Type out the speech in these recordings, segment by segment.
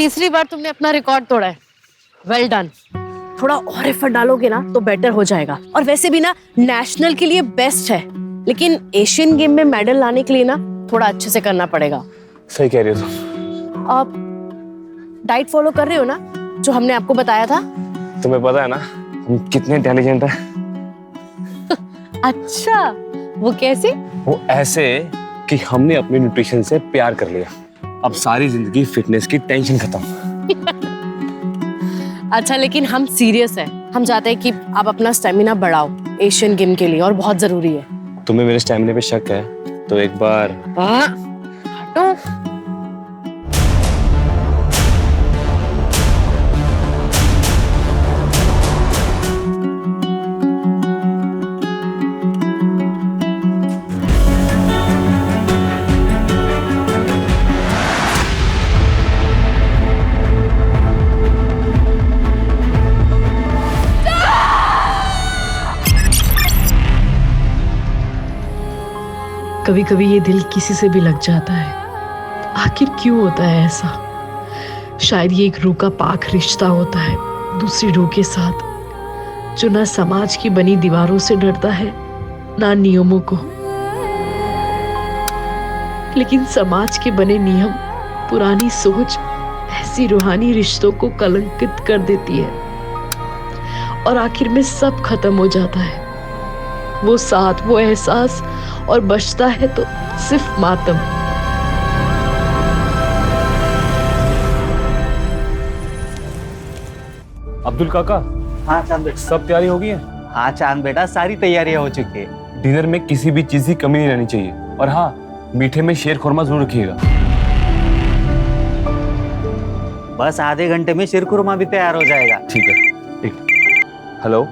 तीसरी बार तुमने अपना रिकॉर्ड तोड़ा है। Well done. थोड़ा और एफर्ट डालोगे ना तो बेटर हो जाएगा। और वैसे भी ना नेशनल के लिए बेस्ट है, लेकिन एशियन गेम में मेडल लाने के लिए ना थोड़ा अच्छे से करना पड़ेगा। सही कह रही हो तुम। आप डाइट फॉलो कर रहे हो ना, जो हमने आपको बताया था? तुम्हें पता है ना हम कितने इंटेलिजेंट हैं। अच्छा, वो कैसे? वो ऐसे कि हमने अपने न्यूट्रिशन से प्यार कर लिया। अब सारी जिंदगी फिटनेस की टेंशन खत्म। अच्छा, लेकिन हम सीरियस हैं। हम चाहते हैं कि आप अपना स्टेमिना बढ़ाओ एशियन गेम के लिए, और बहुत जरूरी है। तुम्हें मेरे स्टेमिना पे शक है तो एक बार हटो। कभी कभी ये दिल किसी से भी लग जाता है। आखिर क्यों होता है ऐसा? शायद ये एक रूह का पाक रिश्ता होता है दूसरी रूह के साथ, जो ना समाज की बनी दीवारों से डरता है ना नियमों को। लेकिन समाज के बने नियम, पुरानी सोच ऐसी रूहानी रिश्तों को कलंकित कर देती है और आखिर में सब खत्म हो जाता है। वो साथ, वो एहसास, और बचता है तो सिर्फ मातम। अब्दुल काका। हाँ चांद बेटा। सब तैयारी हो गई है? हाँ चांद बेटा, सारी तैयारियां हो चुकी है। डिनर में किसी भी चीज की कमी नहीं रहनी चाहिए। और हाँ, मीठे में शेर खुरमा जरूर रखिएगा। बस आधे घंटे में शीर खुरमा भी तैयार हो जाएगा। ठीक है। हेलो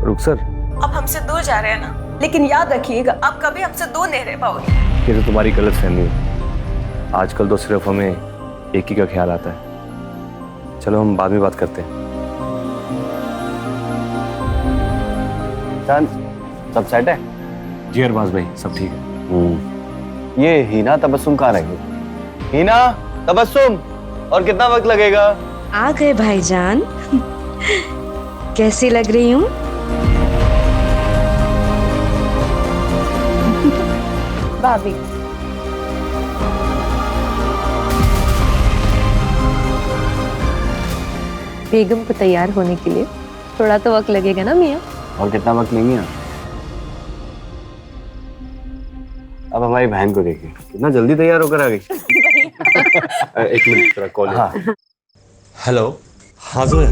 रुक सर। अब हमसे दूर जा रहे हैं ना, लेकिन याद रखिएगा आप कभी हमसे दूर नहीं रह पाओगे। ये तो तुम्हारी गलत फहमी है। आजकल तो सिर्फ हमें एक ही का ख्याल आता है। चलो हम बाद में बात करते हैं। चांद, सब सेट है? जी अरबाज भाई, सब ठीक है। ये हीना तबस्सुम कहाँ रही? हीना तबस्सुम, और कितना वक्त लगेगा? आ गए भाईजान। कैसी लग रही हूँ? भाभी, बेगम को तैयार होने के लिए थोड़ा तो वक्त लगेगा ना मियाँ? और कितना वक्त नहीं है? अब हमारी बहन को देखिए, कितना जल्दी तैयार होकर आ गई। एक मिनट, थोड़ा कॉल। हाँ। हेलो। हाँ जोया।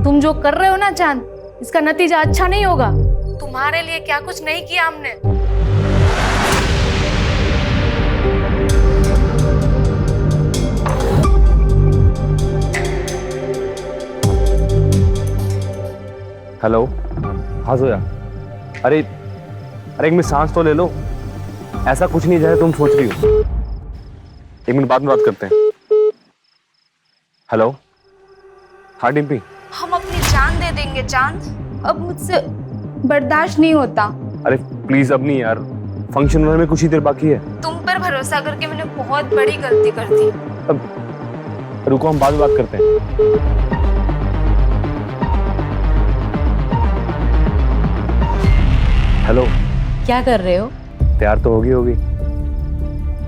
तुम जो कर रहे हो ना चांद, इसका नतीजा अच्छा नहीं होगा। तुम्हारे लिए क्या कुछ नहीं किया हमने। हेलो। हाँ जोया। अरे एक मिनट सांस तो ले लो। ऐसा कुछ नहीं जैसे तुम सोच रही हो। एक मिनट बाद में बात करते हैं। हेलो। हाँ डिम्पी। हम अपनी जान दे देंगे चांद, अब मुझसे बर्दाश्त नहीं होता। अरे प्लीज अब नहीं यार, फंक्शन होने में कुछ ही देर बाकी है। तुम पर भरोसा करके मैंने बहुत बड़ी गलती कर दी। अब रुको, हम बाद में बात करते हैं। हेलो। क्या कर रहे हो? तैयार तो होगी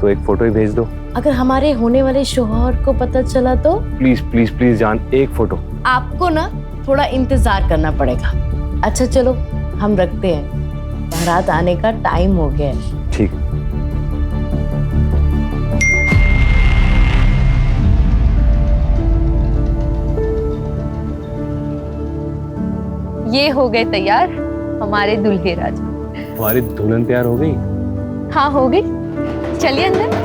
तो एक फोटो ही भेज दो। अगर हमारे होने वाले शौहर को पता चला तो? प्लीज प्लीज प्लीज जान, एक फोटो। आपको ना थोड़ा इंतजार करना पड़ेगा। अच्छा चलो, हम रखते हैं, बारात आने का टाइम हो गया है। ठीक। ये हो गए तैयार हमारे दूल्हे राजा। हमारी दुल्हन तैयार हो गई? हाँ हो गई, चलिए अंदर।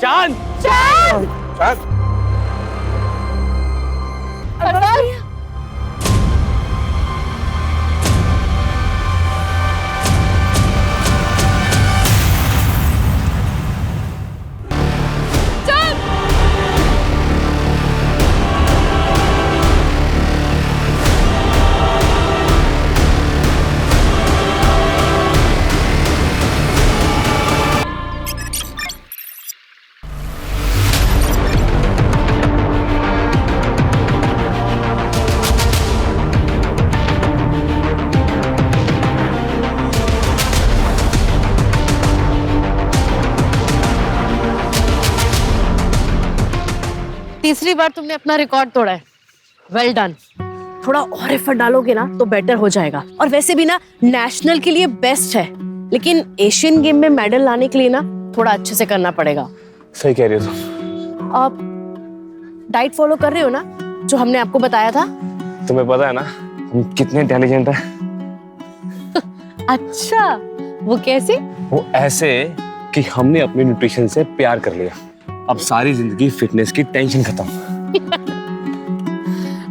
चांद चांद तीसरी बार तुमने अपना रिकॉर्ड तोड़ा है। Well done. थोड़ा और एफर्ट डालोगे ना तो बेटर हो जाएगा। और वैसे भी ना नेशनल के लिए बेस्ट है, लेकिन एशियन गेम में मेडल लाने के लिए ना थोड़ा अच्छे से करना पड़ेगा। सही कह रही हो तुम। आप डाइट फॉलो कर रहे हो ना, जो हमने आपको बताया था? तुम्हें पता है ना हम कितने इंटेलिजेंट हैं। अच्छा, वो कैसे? वो ऐसे कि हमने अपने न्यूट्रिशन से प्यार कर लिया। अब सारी जिंदगी फिटनेस की टेंशन खत्म।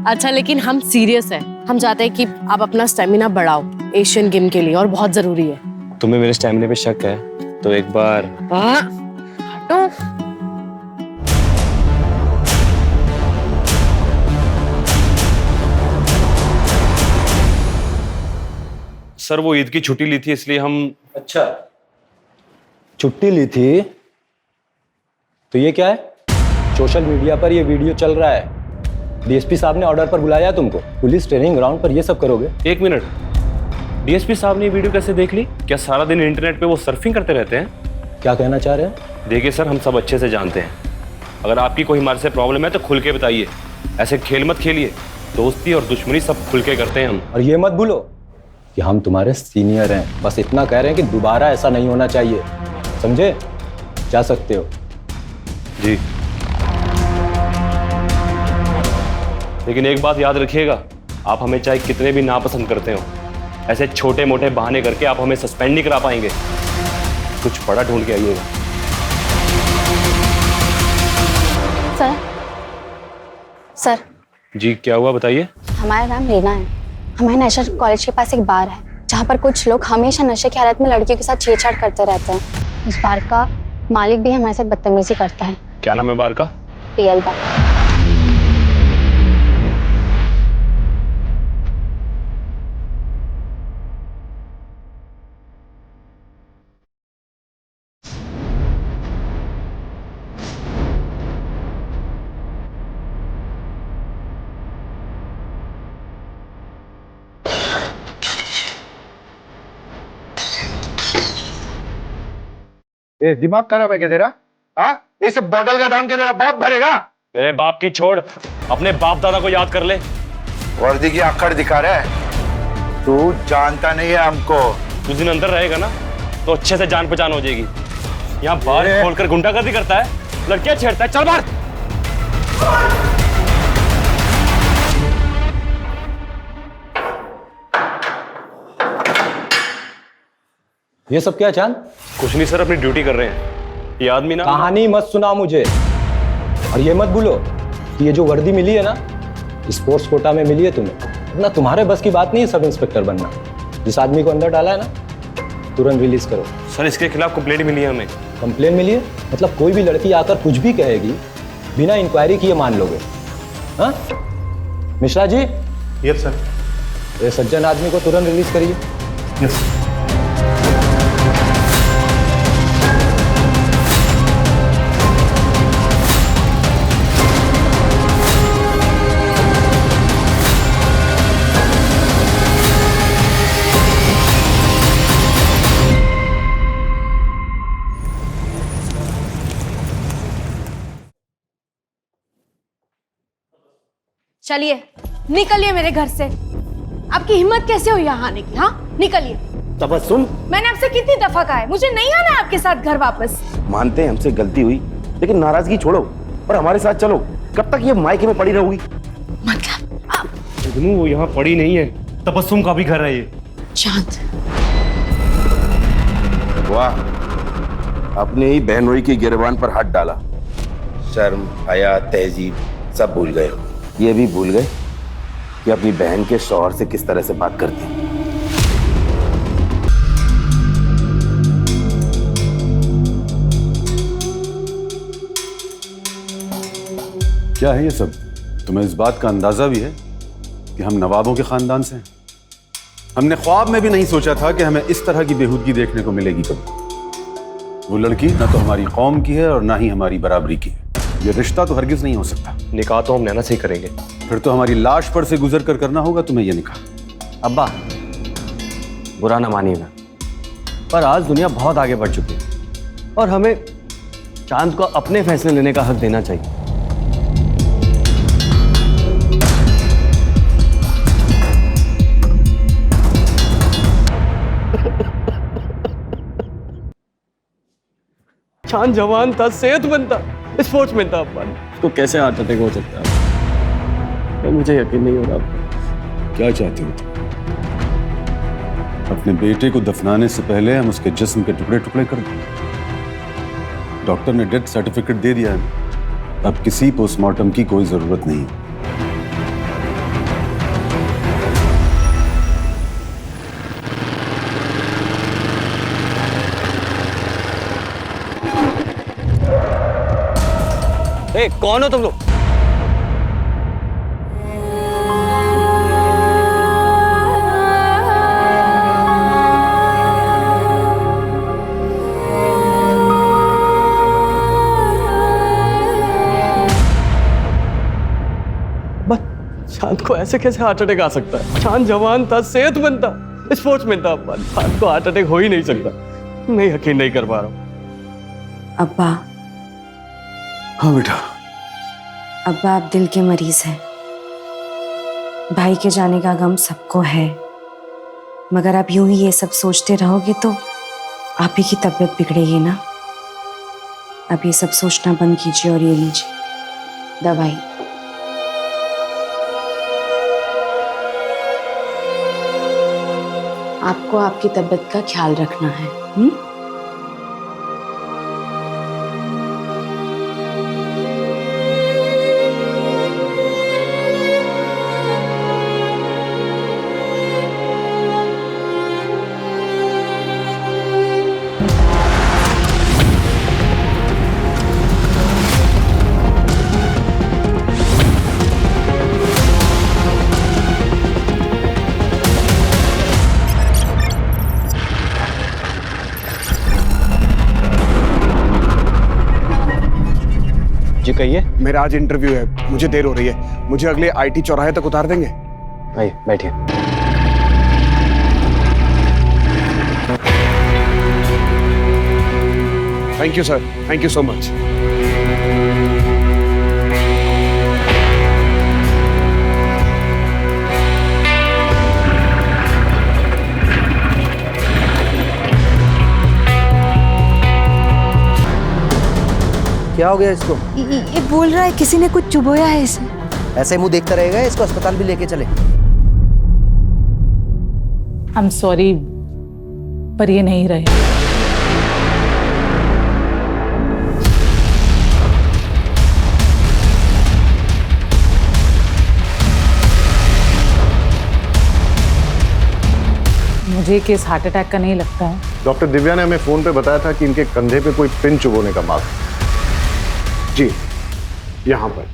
अच्छा, लेकिन हम सीरियस हैं। हम चाहते हैं कि आप अपना स्टेमिना बढ़ाओ एशियन गेम के लिए, और बहुत जरूरी है। तुम्हें मेरे स्टेमिना पे शक है तो एक बार हटो। सर वो ईद की छुट्टी ली थी इसलिए हम। अच्छा, छुट्टी ली थी तो ये क्या है? सोशल मीडिया पर ये वीडियो चल रहा है। डीएसपी साहब ने ऑर्डर पर बुलाया तुमको। पुलिस ट्रेनिंग ग्राउंड पर ये सब करोगे? एक मिनट, डीएसपी साहब ने ये वीडियो कैसे देख ली? क्या सारा दिन इंटरनेट पे वो सर्फिंग करते रहते हैं? क्या कहना चाह रहे हैं? देखिए सर, हम सब अच्छे से जानते हैं, अगर आपकी कोई हमारे से प्रॉब्लम है तो खुल के बताइए। ऐसे खेल मत खेलिए। दोस्ती और दुश्मनी सब खुल के करते हैं हम। और ये मत भूलो कि हम तुम्हारे सीनियर हैं। बस इतना कह रहे हैं कि दोबारा ऐसा नहीं होना चाहिए, समझे? जा सकते हो। जी, लेकिन एक बात याद रखिएगा, आप हमें चाहे कितने भी नापसंद करते हो, ऐसे छोटे मोटे बहाने करके आप हमें सस्पेंड नहीं करा पाएंगे। कुछ बड़ा ढूंढ के आइएगा। सर जी, क्या हुआ बताइए। हमारा नाम रीना है। हमारे नेशनल कॉलेज के पास एक बार है जहाँ पर कुछ लोग हमेशा नशे की हालत में लड़कियों के साथ छेड़छाड़ करते रहते हैं। उस बार का मालिक भी हमारे साथ बदतमीजी करता है। क्या नाम है बार का? रियल बार। दिमाग खराब है क्या तेरा? हाँ, इस बोतल का दाम क्या तेरा बाप भरेगा? मेरे बाप की छोड़, अपने बाप दादा को याद कर ले। वर्दी की आकड़ दिखा रहा है। तू जानता नहीं है हमको। कुछ दिन अंदर रहेगा ना तो अच्छे से जान पहचान हो जाएगी। यहाँ बार खोलकर गुंडागर्दी करता है, लड़कियां छेड़ता है। चल बाहर। ये सब क्या चांद? कुछ नहीं सर, अपनी ड्यूटी कर रहे हैं। ये आदमी ना कहानी मत सुना मुझे। और ये मत भूलो कि ये जो वर्दी मिली है ना, स्पोर्ट्स कोटा में मिली है तुम्हें। ना तुम्हारे बस की बात नहीं है सब इंस्पेक्टर बनना। जिस आदमी को अंदर डाला है ना, तुरंत रिलीज करो। सर, इसके खिलाफ कंप्लेंट मिली है हमें। कंप्लेन मिली है? मतलब कोई भी लड़की आकर कुछ भी कहेगी, बिना इंक्वायरी किए मान लोगे? हाँ मिश्रा जी? Yes sir. ये सज्जन आदमी को तुरंत रिलीज करिए। यस। चलिए, निकलिए मेरे घर से। आपकी हिम्मत कैसे हुई यहाँ आने की? हाँ, निकलिए। तबस्सुम, मैंने आपसे कितनी दफा कहा है, मुझे नहीं आना है आपके साथ घर वापस। मानते हैं हमसे गलती हुई, लेकिन नाराजगी छोड़ो और हमारे साथ चलो। कब तक ये मायके में पड़ी रहोगी? मतलब वो यहाँ पड़ी नहीं है, तबस्सुम का भी घर है ये। चांद, वाह, अपने ही बहनोई की गिरबान पर हाथ डाला। शर्म, हया, तहजीब सब भूल गए हो। ये भी भूल गए कि अपनी बहन के शौहर से किस तरह से बात करते हैं। क्या है ये सब? तुम्हें इस बात का अंदाजा भी है कि हम नवाबों के खानदान से हैं? हमने ख्वाब में भी नहीं सोचा था कि हमें इस तरह की बेहूदगी देखने को मिलेगी कभी। वो लड़की ना तो हमारी कौम की है और ना ही हमारी बराबरी की है। ये रिश्ता तो हरगिज नहीं हो सकता। निकाह तो हम नैना से ही करेंगे। फिर तो हमारी लाश पर से गुजर कर करना होगा तुम्हें ये निकाह। अब्बा, बुरा ना मानिएगा, पर आज दुनिया बहुत आगे बढ़ चुकी है और हमें चांद को अपने फैसले लेने का हक देना चाहिए। चांद जवान था, सेहतमंद था, स्पोर्ट्समैन था। अब्बा, तो कैसे हार्ट अटैक हो सकता है? मुझे यकीन नहीं हो रहा। क्या चाहते हो तुम? अपने बेटे को दफनाने से पहले हम उसके जिस्म के टुकड़े टुकड़े कर दें। डॉक्टर ने डेथ सर्टिफिकेट दे दिया है। अब किसी पोस्टमार्टम की कोई जरूरत नहीं। ए, कौन हो तुम लोग? चांद को ऐसे कैसे हार्ट अटैक आ सकता है? चांद जवान था, सेहतमंद था, स्पोर्ट्समैन था। अब्बा, चांद को हार्ट अटैक हो ही नहीं सकता। मैं यकीन नहीं कर पा रहा हूँ। अब्बा, हाँ बेटा। अब्बा आप दिल के मरीज हैं। भाई के जाने का गम सबको है, मगर आप यूं ही ये सब सोचते रहोगे तो आप ही की तबीयत बिगड़ेगी ना। अब ये सब सोचना बंद कीजिए और ये लीजिए दवाई। आपको आपकी तबीयत का ख्याल रखना है। जी कहिए। मेरा आज इंटरव्यू है, मुझे देर हो रही है। मुझे अगले आईटी चौराहे तक उतार देंगे? आइए बैठिए। Thank you sir, thank you so much. क्या हो गया इसको? ये बोल रहा है किसी ने कुछ चुभोया है इसे। ऐसे मुंह देखता रहेगा, इसको अस्पताल भी लेके चले। I'm sorry, पर ये नहीं रहे। मुझे केस हार्ट अटैक का नहीं लगता है। डॉक्टर दिव्या ने हमें फोन पे बताया था कि इनके कंधे पे कोई पिन चुभोने का मार्क है। जी, यहाँ पर।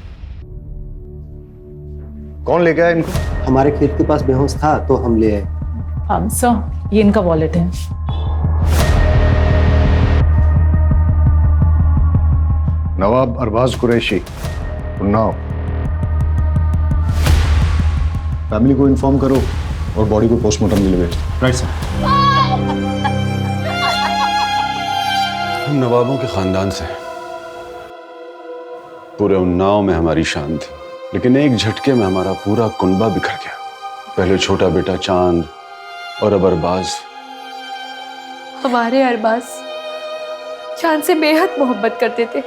कौन लेके आया इनको? हमारे खेत के पास बेहोश था तो हम ले आए। सर, ये इनका वॉलेट है। नवाब अरबाज कुरैशी, उन्नाव। फैमिली को इन्फॉर्म करो और बॉडी को पोस्टमार्टम के लिए भेज। Right sir. हम नवाबों के खानदान से हैं। पूरे उन्नाव में हमारी शान थी, लेकिन एक झटके में हमारा पूरा कुनबा बिखर गया। पहले छोटा बेटा चांद और अब अरबाज। हमारे अरबाज चांद से बेहद मोहब्बत करते थे।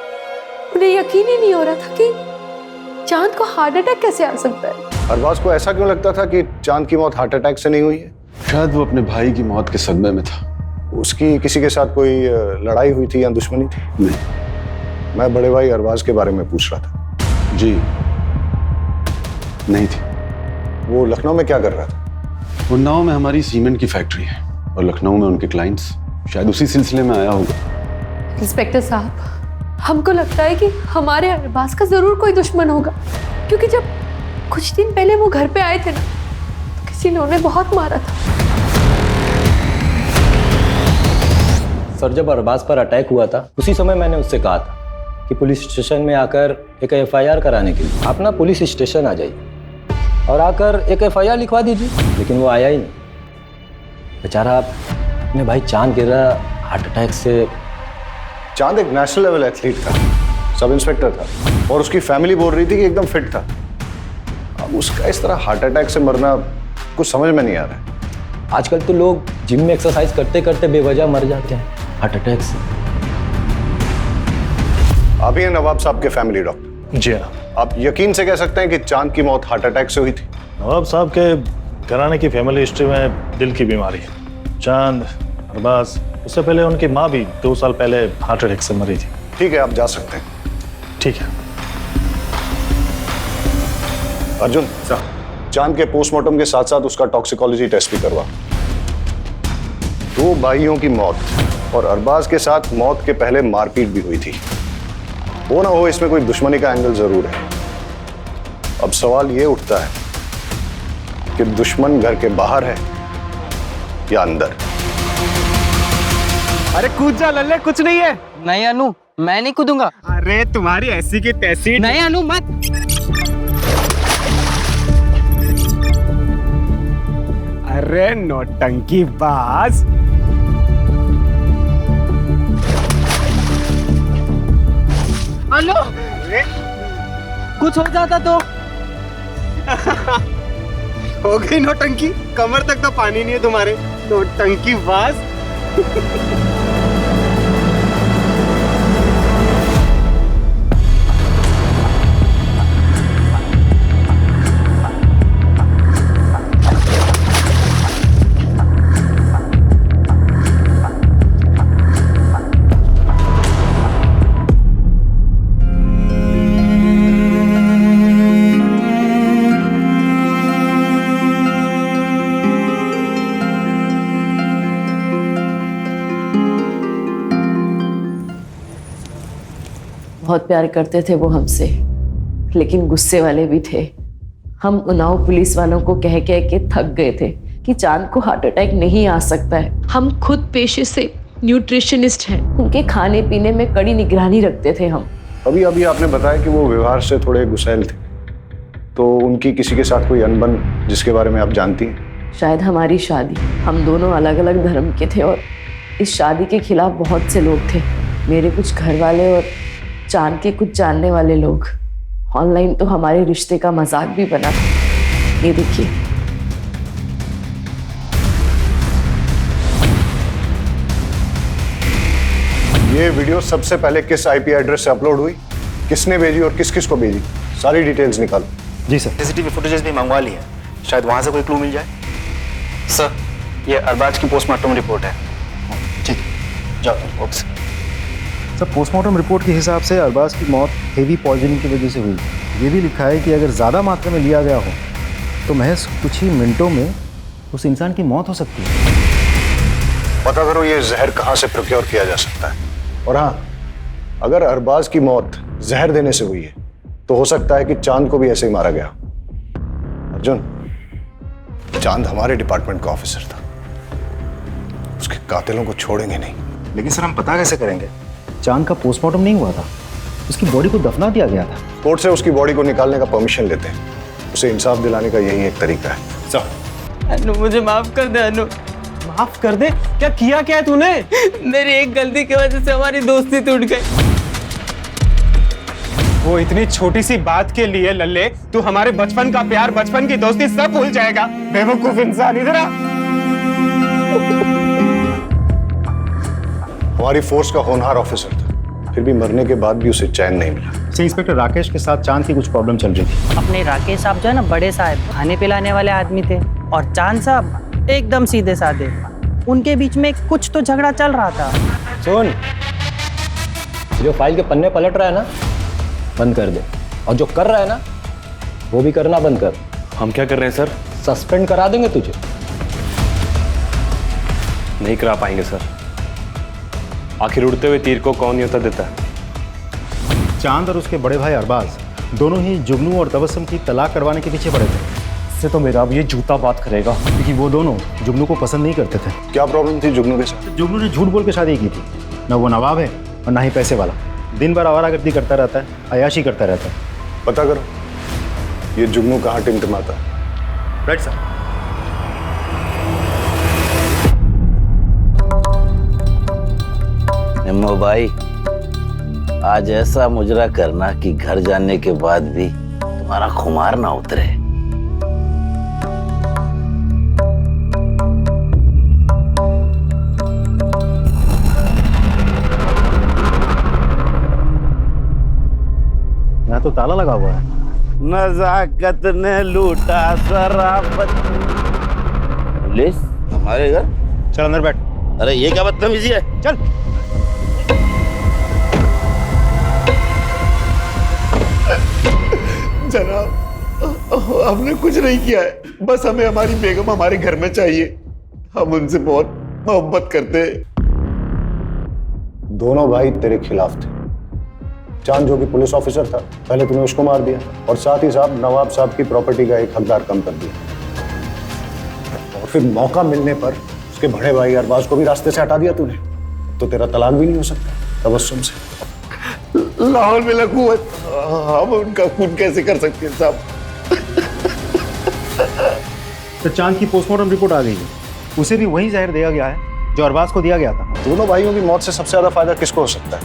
उन्हें यकीन ही नहीं हो रहा था कि चांद को हार्ट अटैक कैसे आ सकता है। अरबाज को ऐसा क्यों लगता था कि चांद की मौत हार्ट अटैक से नहीं हुई है? शायद वो अपने भाई की मौत के सदमे में था। उसकी किसी के साथ कोई लड़ाई हुई थी या दुश्मनी थी? नहीं। मैं बड़े भाई अरबाज के बारे में पूछ रहा था। जी नहीं थी। वो लखनऊ में क्या कर रहा था? उन्नाव में हमारी सीमेंट की फैक्ट्री है और लखनऊ में उनके क्लाइंट्स, शायद उसी सिलसिले में आया होगा। इंस्पेक्टर साहब, हमको लगता है कि हमारे अरबाज का जरूर कोई दुश्मन होगा, क्योंकि जब कुछ दिन पहले वो घर पे आए थे ना, तो किसी ने उन्हें बहुत मारा था। सर, जब अरबाज पर अटैक हुआ था उसी समय मैंने उससे कहा था कि पुलिस स्टेशन में आकर एक FIR कराने के लिए आप ना पुलिस स्टेशन आ जाइए और आकर एक FIR लिखवा दीजिए, लेकिन वो आया ही नहीं। बेचारा अपने भाई चांद गिर रहा हार्ट अटैक से। चांद एक नेशनल लेवल एथलीट था, सब इंस्पेक्टर था और उसकी फैमिली बोल रही थी कि एकदम फिट था। अब उसका इस तरह हार्ट अटैक से मरना कुछ समझ में नहीं आ रहा है। आजकल तो लोग जिम में एक्सरसाइज करते करते बेवजह मर जाते हैं हार्ट अटैक से। आप ही हैं नवाब साहब के फैमिली डॉक्टर? जी हाँ। आप यकीन से कह सकते हैं कि चांद की मौत हार्ट अटैक से हुई थी? नवाब साहब के घराने की फैमिली हिस्ट्री में दिल की बीमारी है। चांद, अरबाज, उससे पहले उनकी माँ भी 2 साल पहले हार्ट अटैक से मरी थी। ठीक है, आप जा सकते हैं। ठीक है। अर्जुन, चांद के पोस्टमार्टम के साथ साथ उसका टॉक्सिकोलॉजी टेस्ट भी करवा। 2 भाइयों की मौत और अरबाज के साथ मौत के पहले मारपीट भी हुई थी। हो ना हो, इसमें कोई दुश्मनी का एंगल जरूर है। अब सवाल ये उठता है कि दुश्मन घर के बाहर है या अंदर। अरे कूद जा लल्ले, कुछ नहीं है। नहीं अनु, मैं नहीं कूदूंगा। अरे तुम्हारी ऐसी की तैसी। नहीं अनु, मत। अरे नौटंकी बाज। अनु, कुछ हो जाता तो। हो गई नौटंकी, कमर तक तो पानी नहीं है तुम्हारे। नौटंकी बाज। बहुत प्यार करते थे वो हमसे, लेकिन गुस्से वाले भी थे। हम उन्नाव पुलिस वालों को कह कह के थक गए थे कि चांद को हार्ट अटैक नहीं आ सकता है। हम खुद पेशे से न्यूट्रिशनिस्ट हैं। उनके खाने पीने में कड़ी निगरानी रखते थे हम। अभी अभी आपने बताया कि वो व्यवहार से थोड़े गुस्सैल थे, तो उनकी किसी के साथ कोई अनबन जिसके बारे में आप जानती हैं? शायद हमारी शादी, हम दोनों अलग अलग धर्म के थे और इस शादी के खिलाफ बहुत से लोग थे। मेरे कुछ घर वाले और चांद के कुछ जानने वाले लोग। ऑनलाइन तो हमारे रिश्ते का मजाक भी बना। ये देखिए। ये वीडियो सबसे पहले किस IP एड्रेस से अपलोड हुई, किसने भेजी और किस किस को भेजी, सारी डिटेल्स निकालो। जी सर। CCTV फुटेजेस भी मंगवा ली है, शायद वहां से कोई क्लू मिल जाए। सर, ये अरबाज की पोस्टमार्टम रिपोर्ट है। ठीक, जाओ। ओके सर, पोस्टमार्टम रिपोर्ट के हिसाब से अरबाज की मौत हेवी पॉइजनिंग की वजह से हुई। ये भी लिखा है कि अगर ज़्यादा मात्रा में लिया गया हो तो महज कुछ ही मिनटों में उस इंसान की मौत हो सकती है। पता करो ये जहर कहाँ से प्रोक्योर किया जा सकता है। और हाँ, अगर अरबाज की मौत जहर देने से हुई है तो हो सकता है कि चांद को भी ऐसे ही मारा गया। अर्जुन, चांद हमारे डिपार्टमेंट का ऑफिसर था, उसके कातिलों को छोड़ेंगे नहीं। लेकिन सर, हम पता कैसे करेंगे? चांद का पोस्टमार्टम नहीं हुआ था, उसकी बॉडी को दफना दिया गया था। कोर्ट से उसकी बॉडी को निकालने का परमिशन लेते हैं, उसे इंसाफ दिलाने का यही एक तरीका है। सर, अनु, मुझे माफ कर दे अनु। माफ कर दे? क्या है तूने? मेरी एक गलती की वजह से हमारी दोस्ती टूट गई। वो इतनी छोटी सी बात के लिए लल्ले तू हमारे बचपन का प्यार, बचपन की दोस्ती सब भूल जाएगा? बेवकूफ इंसान। इधर आ। हमारी फोर्स का होनहार ऑफिसर था, फिर भी मरने के बाद भी उसे चैन नहीं मिला। इंस्पेक्टर राकेश के साथ चांद की कुछ प्रॉब्लम चल रही थी। अपने राकेश साहब जो है ना, बड़े साहब, खाने पिलाने वाले आदमी थे, और चांद साहब एकदम सीधे साधे। उनके बीच में कुछ तो झगड़ा चल रहा था। सुन, जो फाइल के पन्ने पलट रहा है ना, बंद कर दे, और जो कर रहा है ना, वो भी करना बंद कर। हम क्या कर रहे हैं सर? सस्पेंड करा देंगे तुझे। नहीं करा पाएंगे सर। आखिर उड़ते हुए तीर को कौन न्योता देता है? चांद और उसके बड़े भाई अरबाज दोनों ही जुगनू और तबस्सुम की तलाक करवाने के पीछे पड़े थे। इससे तो मेरा अब ये जूता बात करेगा, क्योंकि वो दोनों जुगनू को पसंद नहीं करते थे। क्या प्रॉब्लम थी जुगनू के साथ? जुगनू ने झूठ बोल के शादी की थी। ना वो नवाब है और ना ही पैसे वाला। दिन भर आवारागर्दी करता रहता है, अयाशी करता रहता है। पता करो ये जुगनू कहाँ टिमटिमाता है। Right sir. निम्मो भाई, आज ऐसा मुजरा करना कि घर जाने के बाद भी तुम्हारा खुमार ना उतरे। यहाँ तो ताला लगा हुआ है। नजाकत ने लूटा शराफत। पुलिस हमारे घर? चल अंदर बैठ। अरे ये क्या बदतमीजी है? चल। जनाब, हमने कुछ नहीं किया है, बस हमें हमारी बेगम हमारे घर में चाहिए। हम उनसे बहुत मोहब्बत करते हैं। दोनों भाई तेरे खिलाफ थे। चांद जो कि पुलिस ऑफिसर था, पहले तूने उसको मार दिया और साथ ही साथ नवाब साहब की प्रॉपर्टी का एक हकदार कम कर दिया, और फिर मौका मिलने पर उसके बड़े भाई अरबाज को भी रास्ते से हटा दिया तूने। तो तेरा तलाक भी नहीं हो सकता तबस्सुम से। लाहौर में लकूवत, हम उनका खून कैसे कर सकते हैं साहब? तो चांद की पोस्टमार्टम रिपोर्ट आ गई है, उसे भी वही जहर दिया गया है जो अरबाज को दिया गया था। दोनों भाइयों की मौत से सबसे ज्यादा फायदा किसको हो सकता है?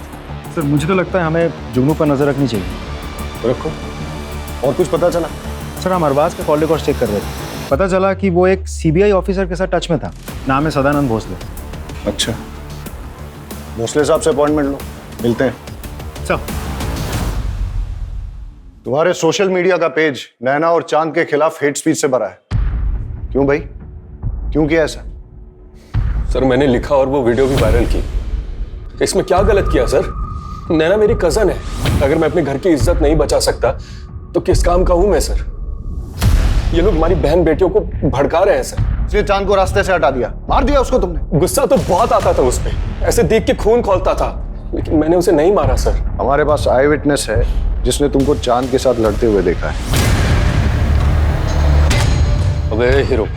सर मुझे तो लगता है हमें जुगनू पर नजर रखनी चाहिए। तो रखो। और कुछ पता चला? सर हम अरबाज का कॉल रिकॉर्ड चेक कर रहे थे, पता चला कि वो एक सीबीआई ऑफिसर के साथ टच में था, नाम है सदानंद भोसले। अच्छा, भोसले साहब से अपॉइंटमेंट लो, मिलते हैं। सर तुम्हारे सोशल मीडिया का पेज नैना और चांद के खिलाफ हेट स्पीच से भरा है। क्यों भाई, क्यों किया ऐसा? सर मैंने लिखा और वो वीडियो भी वायरल की। इसमें क्या गलत किया सर? नैना मेरी कजन है, अगर मैं अपने घर की इज्जत नहीं बचा सकता तो किस काम का हूं मैं सर? ये लोग हमारी बहन बेटियों को भड़का रहे हैं सर। इसलिए चांद को रास्ते से हटा दिया, मार दिया उसको तुमने? गुस्सा तो बहुत आता था उस पे, ऐसे देख के खून खौलता था, लेकिन मैंने उसे नहीं मारा सर। हमारे पास आई विटनेस है जिसने तुमको चांद के साथ लड़ते हुए देखा है। अबे हीरो,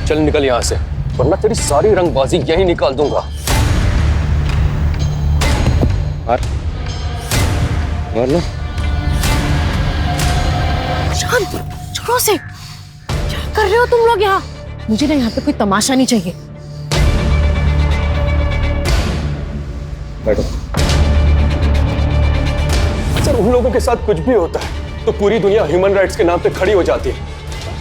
चल निकल यहां से, वरना तेरी सारी रंगबाजी यहीं निकाल दूंगा। शांत, छोड़ो से। क्या कर रहे हो तुम लोग यहाँ? मुझे ना यहाँ पे कोई तमाशा नहीं चाहिए। बैठो। सर उन लोगों के साथ कुछ भी होता है तो पूरी दुनिया ह्यूमन राइट्स के नाम पे खड़ी हो जाती है।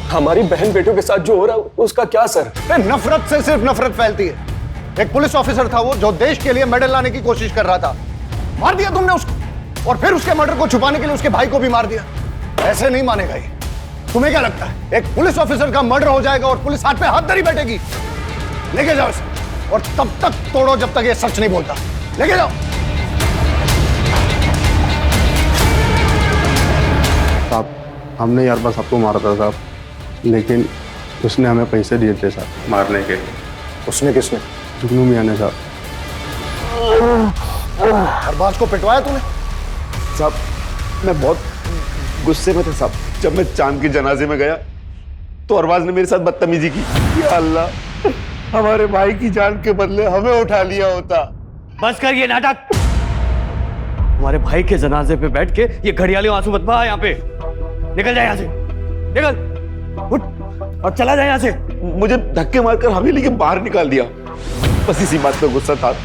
हमारी बहन बेटियों के साथ जो हो रहा है उसका क्या सर? नफरत से सिर्फ नफरत फैलती है। एक पुलिस ऑफिसर था वो, जो देश के लिए मेडल लाने की कोशिश कर रहा था, मार दिया तुमने उसको, और फिर उसके मर्डर को छुपाने के लिए उसके भाई को भी मार दिया। ऐसे नहीं मानेगा ये। तुम्हें क्या लगता है एक पुलिस ऑफिसर का मर्डर हो जाएगा और पुलिस हाथ पे हाथ धरी बैठेगी? लेके जाओ इसे, और तब तक तोड़ो जब तक ये सच नहीं बोलता। लेके जाओ। साहब हमने अरबाज साहब को मारा था साहब, लेकिन उसने हमें पैसे दिए थे साहब मारने के। उसने किसने? जुगनू मियां ने साहब। अरबाज को पिटवाया तूने? साहब मैं बहुत गुस्से में था साहब। जब मैं चांद के जनाजे में गया तो अरबाज ने मेरे साथ बदतमीजी की। या अल्लाह, हमारे भाई की जान के बदले हमें उठा लिया होता। बस कर ये नाटक। हमारे भाई के जनाजे पे बैठ के ये घड़ियाली आंसू मत बहा। यहाँ पे निकल जाए, यहाँ से निकल, उठ और चला जाए यहाँ से। मुझे धक्के मारकर हवेली के बाहर निकाल दिया, बस इसी बात पे गुस्सा था।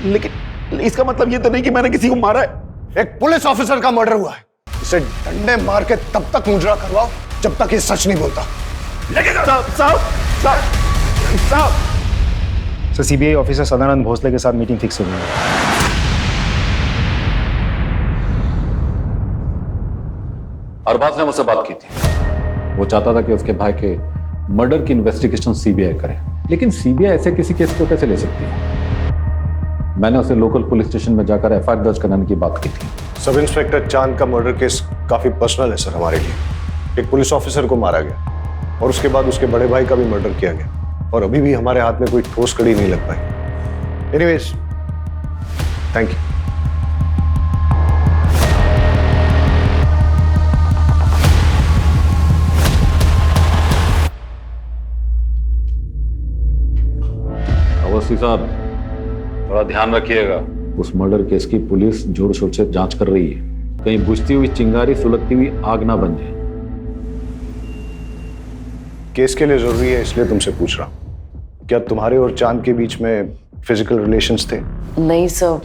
लेकिन इसका मतलब ये तो नहीं कि मैंने किसी को मारा है। एक पुलिस ऑफिसर का मर्डर हुआ है, इसे डंडे मार के तब तक मुजरा करवाओ जब तक ये सच नहीं बोलता। लेके जाओ। साहब sir, CBI officer Sadanand Bhosle के साथ मीटिंग फिक्स हो गई है। अरबाज ने मुझसे बात की थी। वो चाहता था कि उसके भाई के मर्डर की इन्वेस्टिगेशन सीबीआई करे, लेकिन सीबीआई ऐसे किसी केस को कैसे ले सकती है? मैंने उसे लोकल पुलिस स्टेशन में जाकर एफआईआर दर्ज कराने की बात की थी। सब इंस्पेक्टर चांद का मर्डर केस काफी पर्सनल है सर हमारे लिए। एक पुलिस ऑफिसर को मारा गया और उसके बाद उसके बड़े भाई का भी मर्डर किया गया और अभी भी हमारे हाथ में कोई ठोस कड़ी नहीं लग पाई। Anyways, thank you. अवस्थी साहब, थोड़ा ध्यान रखिएगा। उस मर्डर केस की पुलिस जोर शोर से जांच कर रही है, कहीं बुझती हुई चिंगारी सुलगती हुई आग ना बन जाए। केस के लिए जरूरी है इसलिए तुमसे पूछ रहा हूं, क्या तुम्हारे और चांद के बीच में फिजिकल रिलेशंस थे? नहीं सर,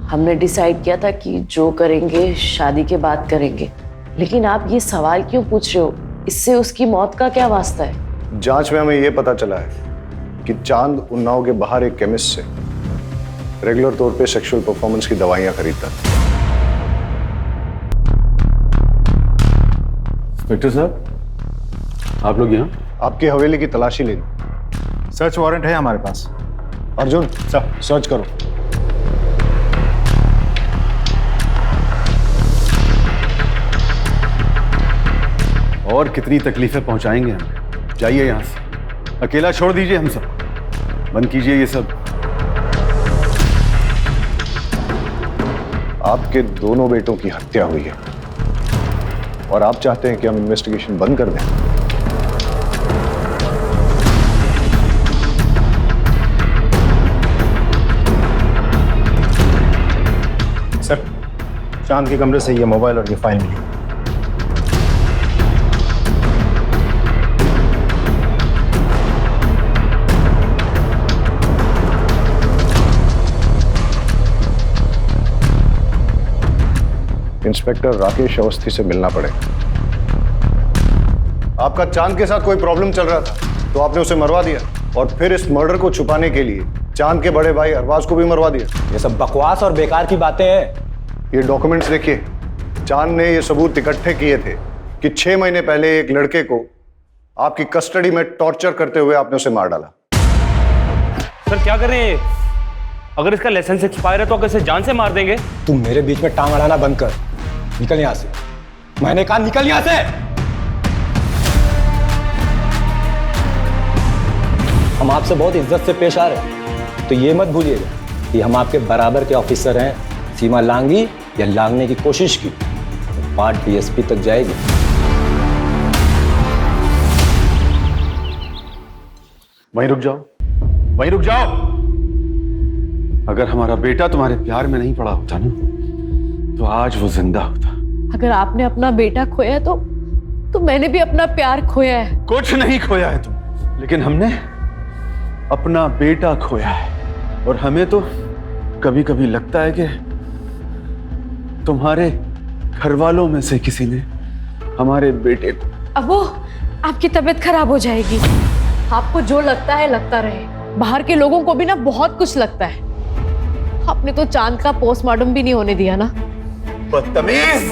हमने डिसाइड किया था कि जो करेंगे शादी के बाद करेंगे। लेकिन आप ये सवाल क्यों पूछ रहे हो? इससे उसकी मौत का क्या वास्ता है? जांच में हमें यह पता चला है कि चांद उन्नाव के बाहर एक केमिस्ट से रेगुलर तौर पे सेक्सुअल परफॉर्मेंस की दवाइयां खरीदता था। इंस्पेक्टर साहब, आप लोग यहाँ? आपकी हवेली की तलाशी लेनी। सर्च वारंट है हमारे पास। अर्जुन सर, सर्च करो। और कितनी तकलीफें पहुंचाएंगे हम? जाइए यहाँ से, अकेला छोड़ दीजिए हम सब, बंद कीजिए ये सब। आपके दोनों बेटों की हत्या हुई है और आप चाहते हैं कि हम इन्वेस्टिगेशन बंद कर दें? सर, चांद के कमरे से ये मोबाइल और ये फाइल मिली। इंस्पेक्टर राकेश अवस्थी से मिलना पड़ेगा। आपका चांद के साथ कोई प्रॉब्लम चल रहा था तो आपने उसे मरवा दिया और फिर इस मर्डर को छुपाने के लिए चांद के बड़े भाई अरबाज को भी मरवा दिया। ये सब बकवास और बेकार की बातें हैं। ये डॉक्यूमेंट्स देखिए, चांद ने ये सबूत इकट्ठे किए थे कि 6 महीने पहले एक लड़के को आपकी कस्टडी में टॉर्चर करते हुए आपने उसे मार डाला। सर क्या कर रहे हैं? अगर इसका लाइसेंस एक्सपायर है तो कैसे जान से मार देंगे? तुम मेरे बीच में टांग अड़ाना बंद कर, निकल यहां से। मैंने कहा निकल यहां से। हम आपसे बहुत इज्जत से पेश आ रहे हैं, तो ये मत भूलिएगा कि हम आपके बराबर के ऑफिसर हैं। सीमा लांगी या लांगने की कोशिश की तो बात डीएसपी तक जाएगी। वहीं रुक जाओ, वहीं रुक जाओ। अगर हमारा बेटा तुम्हारे प्यार में नहीं पड़ा होता ना, तो आज वो जिंदा होता। अगर आपने अपना बेटा खोया है तो मैंने भी अपना प्यार खोया है। कुछ नहीं खोया है तुम, लेकिन हमने अपना बेटा खोया है। और हमें तो कभी कभी लगता है कि तुम्हारे घर वालों में से किसी ने हमारे बेटे को। अब वो आपकी तबीयत खराब हो जाएगी। आपको जो लगता है लगता रहे, बाहर के लोगों को भी ना बहुत कुछ लगता है। आपने तो चांद का पोस्टमार्टम भी नहीं होने दिया ना। बदतमीज,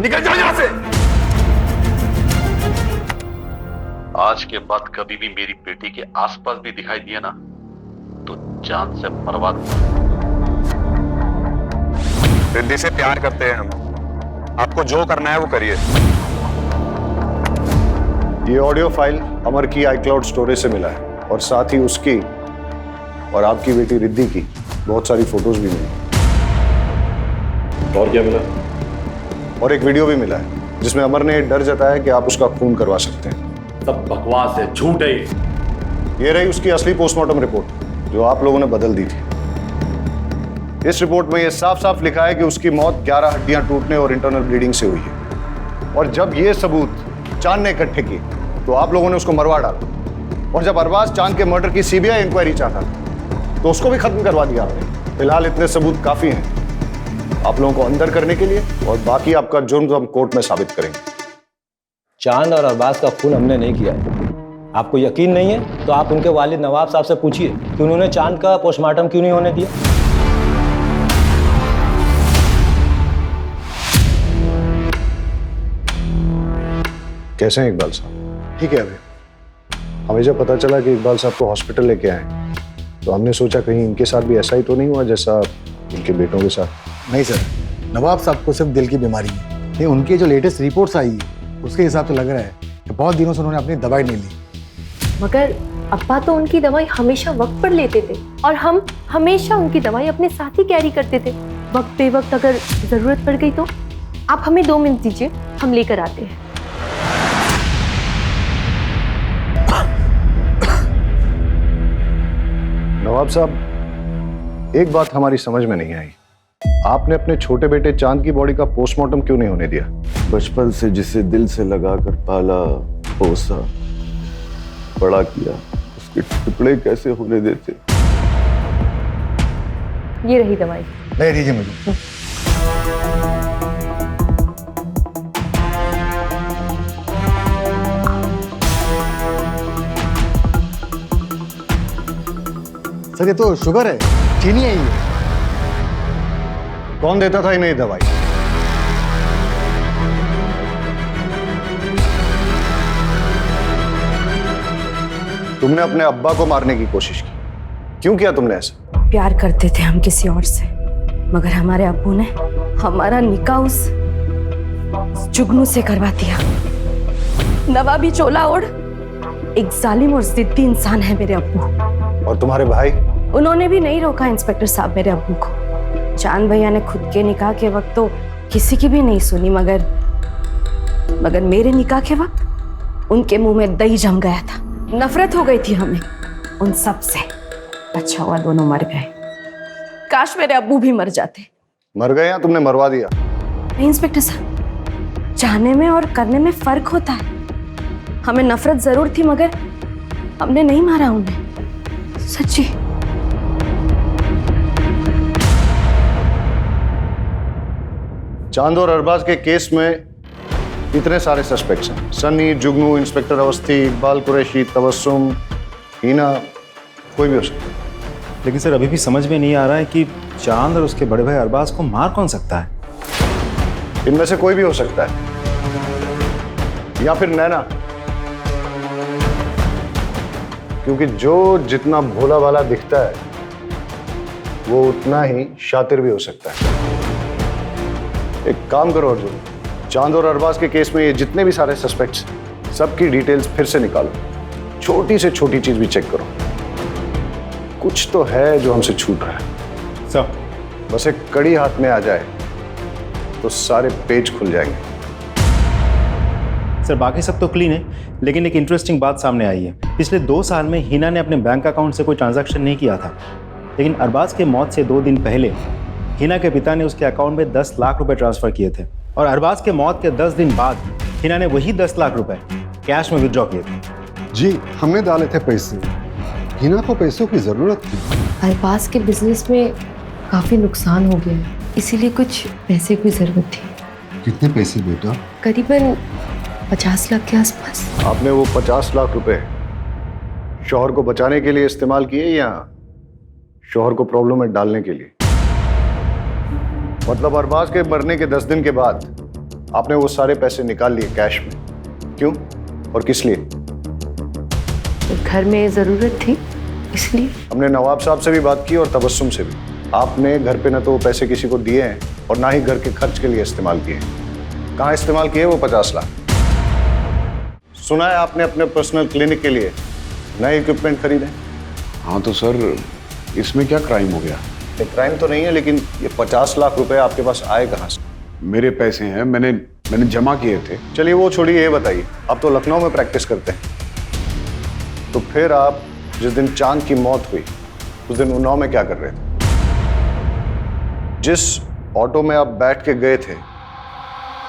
निकल जाओ यहां से। आज के बाद कभी भी मेरी बेटी के आसपास भी दिखाई दिया ना तो जान से मरवा दूंगा। रिद्धि से प्यार करते हैं हम, आपको जो करना है वो करिए। ये ऑडियो फाइल अमर की iCloud स्टोरेज से मिला है और साथ ही उसकी और आपकी बेटी रिद्धि की बहुत सारी फोटोज भी मिली। और क्या मिला? और एक वीडियो भी मिला है जिसमें अमर ने डर जताया कि आप उसका खून करवा सकते हैं। सब बकवास है, झूठ है। ये रही उसकी असली पोस्टमार्टम रिपोर्ट जो आप लोगों ने बदल दी थी। इस रिपोर्ट में यह साफ साफ लिखा है कि उसकी मौत 11 हड्डियां टूटने और इंटरनल ब्लीडिंग से हुई है। और जब ये सबूत चांद ने इकट्ठे किए तो आप लोगों ने उसको मरवा डाला। और जब अरबाज चांद के मर्डर की सीबीआई इंक्वायरी चाहता था तो उसको भी खत्म करवा दिया आपने। फिलहाल इतने सबूत काफी हैं आप लोगों को अंदर करने के लिए, और बाकी आपका जुर्म हम कोर्ट में साबित करेंगे। चांद और अरबाज का खून हमने नहीं किया है। आपको यकीन नहीं है तो आप उनके वालिद नवाब साहब से पूछिए कि उन्होंने चांद का पोस्टमार्टम क्यों नहीं होने दिया। कैसे हैं इकबाल साहब? ठीक है अभी हमें जब पता चला कि इकबाल साहब को हॉस्पिटल लेके आए तो हमने सोचा कहीं इनके साथ भी ऐसा ही तो नहीं हुआ जैसा इनके बेटों के साथ। नहीं सर, नवाब साहब को सिर्फ दिल की बीमारी है। नहीं, उनकी जो लेटेस्ट रिपोर्ट्स आई है उसके हिसाब से लग रहा है कि बहुत दिनों से उन्होंने अपनी दवाई नहीं ली। मगर अब्बा तो उनकी दवाई हमेशा वक्त पर लेते थे और हम हमेशा उनकी दवाई अपने साथ ही कैरी करते थे। वक्त बे वक्त अगर जरूरत पड़ गई तो आप हमें 2 मिनट दीजिए, हम लेकर आते हैं। नवाब साहब, एक बात हमारी समझ में नहीं आई, आपने अपने छोटे बेटे चांद की बॉडी का पोस्टमार्टम क्यों नहीं होने दिया? बचपन से जिसे दिल से लगाकर पाला, पोसा, बड़ा किया, उसके टुकड़े कैसे होने देते? ये रही दवाई। ले दीजिए मुझे। सर ये तो शुगर है, चीनी है ये। कौन देता था इन्हें दवाई? तुमने अपने अब्बा को मारने की कोशिश की, क्यों किया तुमने ऐसा? प्यार करते थे हम किसी और से, मगर हमारे अब्बू ने हमारा निकाह उस जुगनू से करवा दिया। नवाबी चोला ओढ़ एक जालिम और जिद्दी इंसान है मेरे अब्बू। और तुम्हारे भाई? उन्होंने भी नहीं रोका इंस्पेक्टर साहब मेरे अब्बू को। चांद भैया ने खुद के निकाह के वक्त तो किसी की भी नहीं सुनी, मगर मेरे निकाह के वक्त उनके मुंह में दही जम गया था। नफरत हो गई थी हमें उन सब से। अच्छा हुआ दोनों मर गए, काश मेरे अब्बू भी मर जाते। मर गए या तुमने मरवा दिया? नहीं इंस्पेक्टर साहब, चाहने में और करने में फर्क होता है। हमें नफरत जरूर थी मगर हमने नहीं मारा उन्हें, सच्ची। चांद और अरबाज के केस में इतने सारे सस्पेक्ट्स हैं, सन्नी, जुगनू, इंस्पेक्टर अवस्थी, इकबाल कुरैशी, तबस्सुम, हीना, कोई भी हो सकता है। लेकिन सर अभी भी समझ में नहीं आ रहा है कि चांद और उसके बड़े भाई अरबाज को मार कौन सकता है? इनमें से कोई भी हो सकता है, या फिर नैना, क्योंकि जो जितना भोला भाला दिखता है वो उतना ही शातिर भी हो सकता है। एक काम करो अर्जुन, चांद और अरबाज के केस में ये जितने भी सारे सस्पेक्ट्स, सबकी डिटेल्स फिर से निकालो, छोटी से छोटी चीज भी चेक करो। कुछ तो है जो हमसे छूट रहा है। सर बस एक कड़ी हाथ में आ जाए तो सारे पेज खुल जाएंगे। सर बाकी सब तो क्लीन है, लेकिन एक इंटरेस्टिंग बात सामने आई है। पिछले 2 साल में हीना ने अपने बैंक अकाउंट से कोई ट्रांजैक्शन नहीं किया था, लेकिन अरबाज के मौत से 2 दिन पहले हीना के पिता ने उसके अकाउंट में 10 लाख रुपए ट्रांसफर किए थे, और अरबाज के मौत के 10 दिन बाद हीना ने वही 10 लाख रुपए कैश में विड्रॉ किए थे। जी, हमने डाले थे पैसे। हीना को पैसों की जरूरत थी। अरबाज के बिजनेस में काफी नुकसान हो गया है, इसीलिए कुछ पैसे की जरूरत थी। कितने पैसे बेटा? करीबन 50 लाख के आसपास। आपने वो 50 लाख रुपए शौहर को बचाने के लिए इस्तेमाल किए या शौहर को प्रॉब्लम में डालने के लिए? मतलब अरबाज के मरने के 10 दिन के बाद आपने वो सारे पैसे निकाल लिए कैश में, क्यों और किस लिए? घर में जरूरत थी इसलिए। हमने नवाब साहब से भी बात की और तबस्सुम से भी। आपने घर पे न तो वो पैसे किसी को दिए हैं और ना ही घर के खर्च के लिए इस्तेमाल किए। कहाँ इस्तेमाल किए वो 50 लाख? सुना है आपने अपने पर्सनल क्लिनिक के लिए नए इक्विपमेंट खरीदे। हाँ तो सर इसमें क्या क्राइम हो गया? ये क्राइम तो नहीं है, लेकिन ये 50 लाख रुपए आपके पास आए कहाँ से? मेरे पैसे हैं, मैंने जमा किए थे। चलिए वो छोड़िए, ये बताइए, आप तो लखनऊ में प्रैक्टिस करते हैं, तो फिर आप जिस दिन चांद की मौत हुई उस दिन उन्नाव में क्या कर रहे थे? जिस ऑटो में आप बैठ के गए थे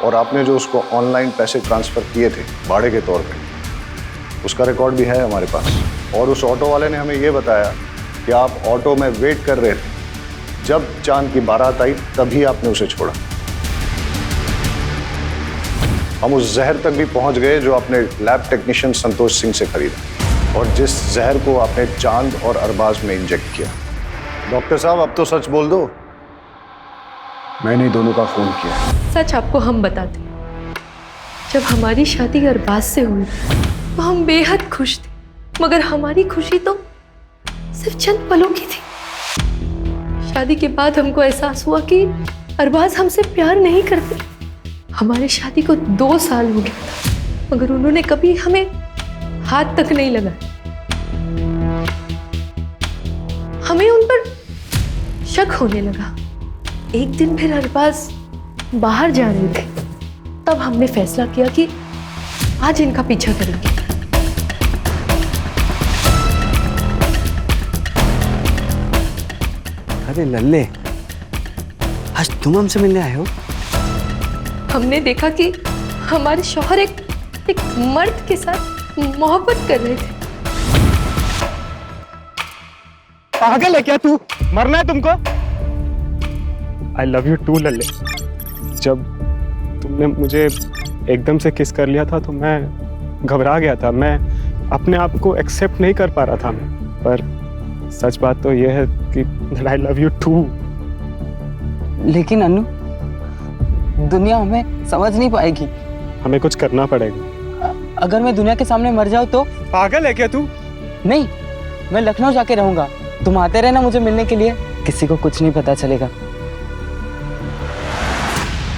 और आपने जो उसको ऑनलाइन पैसे ट्रांसफर किए थे भाड़े के तौर पे, उसका रिकॉर्ड भी है हमारे पास। और उस ऑटो वाले ने हमें ये बताया कि आप ऑटो में वेट कर रहे थे, जब चांद की बारात आई तभी आपने उसे छोड़ा। हम उस जहर तक भी पहुंच गए जो आपने लैब टेक्नीशियन संतोष सिंह से खरीदा और जिस जहर को आपने चांद और अरबाज में इंजेक्ट किया। डॉक्टर साहब अब तो सच बोल दो, मैंने दोनों का खून किया। सच आपको हम बताते, जब हमारी शादी अरबाज से हुई तो हम बेहद खुश थे, मगर हमारी खुशी तो सिर्फ चंद पलों की थी। शादी के बाद हमको एहसास हुआ कि अरबाज हमसे प्यार नहीं करते। हमारी शादी को 2 साल हो गया था, मगर उन्होंने कभी हमें हाथ तक नहीं लगाया। हमें उन पर शक होने लगा। एक दिन फिर अरबाज बाहर जा रहे थे, तब हमने फैसला किया कि आज इनका पीछा करेंगे। अरे लल्ले, आज तुम हमसे मिलने आए हो? हमने देखा कि हमारे शौहर एक मर्द के साथ मोहब्बत कर रहे थे। पागल है क्या तू? मरना है तुमको? आई लव यू टू लल्ले। जब तुमने मुझे एकदम से किस कर लिया था तो मैं घबरा गया था। मैं अपने आप को एक्सेप्ट नहीं कर पा रहा था मैं, पर सच बात तो यह है कि आई लव यू टू। लेकिन अनु, दुनिया हमें समझ नहीं पाएगी। हमें कुछ करना पड़ेगा। अगर मैं दुनिया के सामने मर जाऊं तो? पागल है क्या तू? नहीं, मैं लखनऊ जाके रहूंगा। तुम आते रहना मुझे मिलने के लिए, किसी को कुछ नहीं पता चलेगा।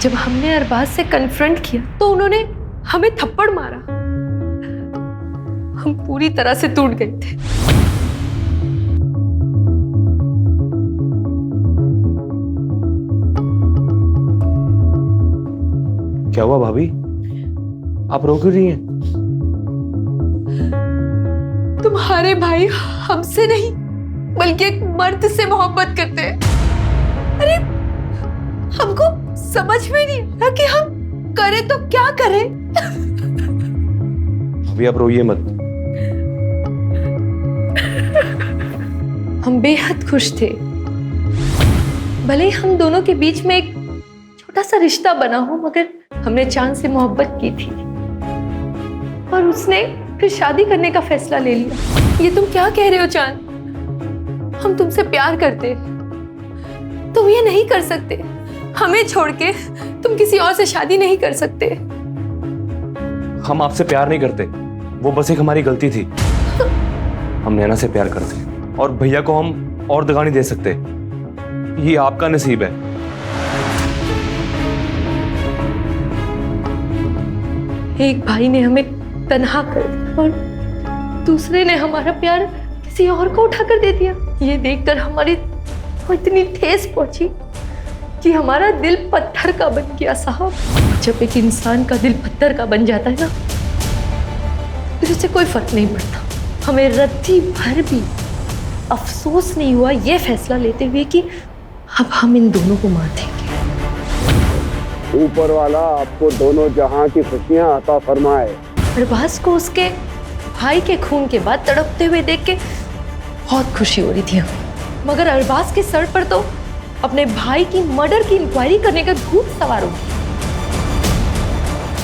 जब हमने अरबाज से कन्फ्रंट किया तो उन्होंने हमें थप्पड़ मारा। हम पूरी तरह से टूट गए थे। क्या हुआ भाभी? आप रो क्यों रही हैं? तुम्हारे भाई हमसे नहीं बल्कि एक मर्द से मोहब्बत करते हैं। अरे हमको समझ में नहीं आ कि हम करें तो क्या करें। अभी आप रोइए मत। हम बेहद खुश थे। भले ही हम दोनों के बीच में एक छोटा सा रिश्ता बना हो, मगर हमने चांद से मोहब्बत की थी और उसने फिर शादी करने का फैसला ले लिया। ये तुम क्या कह रहे हो चांद? हम तुमसे प्यार करते, तुम ये नहीं कर सकते। हमें छोड़ के तुम किसी और से शादी नहीं कर सकते। हम आपसे प्यार नहीं करते, वो बस एक हमारी गलती थी। हम नैना से प्यार करते और भैया को हम और दगा नहीं दे सकते। ये आपका नसीब है। एक भाई ने हमें तन्हा कर दिया और दूसरे ने हमारा प्यार किसी और को उठा कर दे दिया। ये देखकर हमारी इतनी ठेस पहुंची कि हमारा दिल पत्थर का बन गया साहब। जब एक इंसान का दिल पत्थर का बन जाता है ना, तो इससे कोई फर्क नहीं पड़ता। हमें रत्ती भर भी अफसोस नहीं हुआ ये फैसला लेते हुए कि अब हम इन दोनों को मार देंगे। ऊपर वाला आपको दोनों जहां की खुशियां अता फरमाए। अरबाज को उसके भाई के खून के बाद तड़पते हुए देख के बहुत खुशी हो रही थी हमें, मगर अरबाज के सर पर तो अपने भाई की मर्डर की इंक्वायरी करने का भूत सवार हो गया।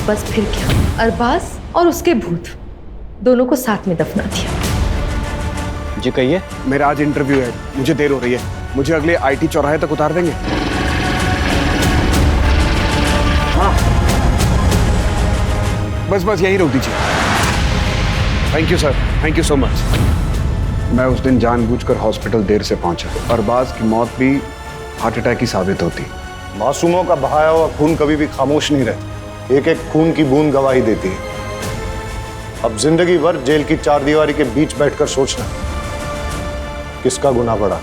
बस फिर क्या, अरबाज और उसके भूत दोनों को साथ में दफना दिया। जी कहिए। मेरा आज इंटरव्यू है, मुझे देर हो रही है। मुझे अगले आईटी चौराहे तक उतार देंगे? हाँ, बस यही रोक दीजिए। Thank you sir, thank you so much. मैं उस दिन जानबूझकर हॉस्पिटल देर से पहुंचा। अरबाज की मौत भी हार्ट अटैक ही साबित होती। मासूमों का बहाया हुआ खून कभी भी खामोश नहीं रहता। एक एक खून की बूंद गवाही देती है। अब जिंदगी भर जेल की 4 दीवारी के बीच बैठकर सोचना किसका गुनाह बढ़ा।